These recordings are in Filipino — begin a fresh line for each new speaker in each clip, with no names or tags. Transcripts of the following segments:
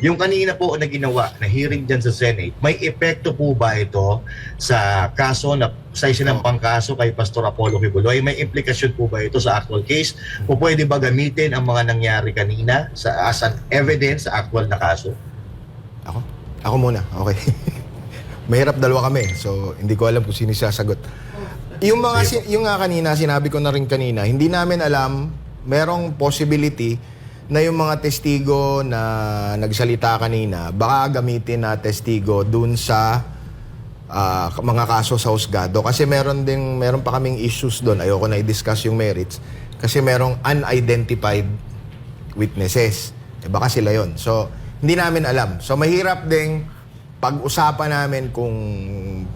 Yung kanina po na ginawa na hearing dyan sa Senate, may epekto po ba ito sa kaso na sa isinampang kaso kay Pastor Apollo Kibuloy? May implikasyon po ba ito sa actual case? O pwede ba gamitin ang mga nangyari kanina as an evidence sa actual na kaso?
Ako? Ako muna, okay. Mahirap, dalawa kami, so hindi ko alam kung sino sasagot. Yung mga yung nga kanina, sinabi ko na rin kanina, hindi namin alam, merong possibility na yung mga testigo na nagsalita kanina, baka gamitin na testigo dun sa mga kaso sa husgado. Kasi meron pa kaming issues doon. Ayoko na i-discuss yung merits. Kasi merong unidentified witnesses. Baka sila yon. So, hindi namin alam. So, mahirap ding pag-usapan namin kung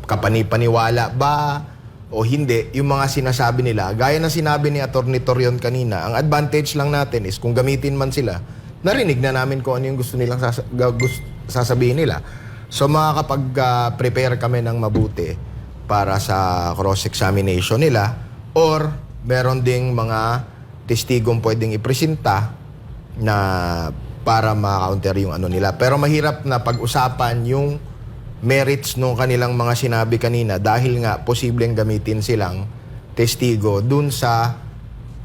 kapani-paniwala ba o hindi yung mga sinasabi nila. Gaya ng sinabi ni Atty. Torion kanina, ang advantage lang natin is kung gamitin man sila, narinig na namin kung ano yung gusto nilang sasabihin nila. So makakapag-prepare kami ng mabuti para sa cross-examination nila, or meron ding mga testigong pwedeng ipresenta na para ma-counter yung ano nila. Pero mahirap na pag-usapan yung merits nung kanilang mga sinabi kanina dahil nga posibleng gamitin silang testigo dun sa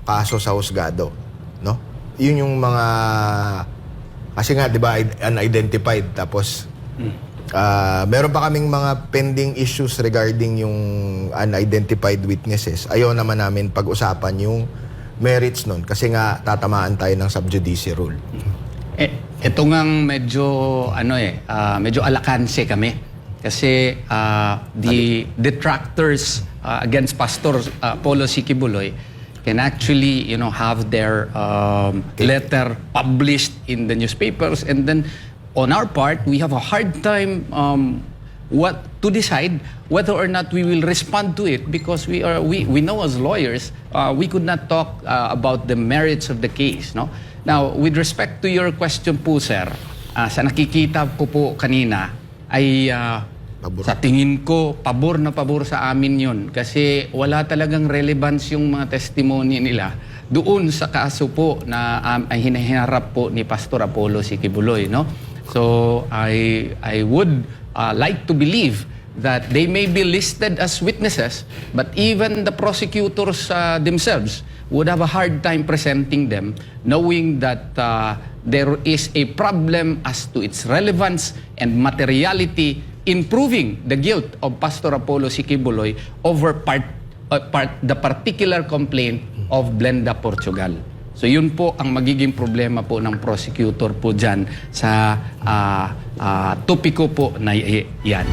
kaso sa husgado, no? Yun yung mga kasi nga 'di ba unidentified, tapos meron pa kaming mga pending issues regarding yung unidentified witnesses. Ayaw naman namin pag-usapan yung merits nun kasi nga tatamaan tayo ng sub judice rule.
Ito ngang medyo medyo alakanse kami kasi the detractors against Pastor Apollo C. Kibuloy can actually have their letter published in the newspapers, and then on our part we have a hard time what to decide whether or not we will respond to it, because we know as lawyers we could not talk about the merits of the case, no? Now, with respect to your question po, sir, sa nakikita ko po kanina ay sa tingin ko, pabor na pabor sa amin yun. Kasi wala talagang relevance yung mga testimony nila doon sa kaso po na ay hinaharap po ni Pastor Apollo C. Kibuloy, no? So, I would like to believe that they may be listed as witnesses, but even the prosecutors themselves would have a hard time presenting them, knowing that there is a problem as to its relevance and materiality in proving the guilt of Pastor Apollo C. Kibuloy over the particular complaint of Blenda Portugal. So yun po ang magiging problema po ng prosecutor po dyan sa topiko po na yan.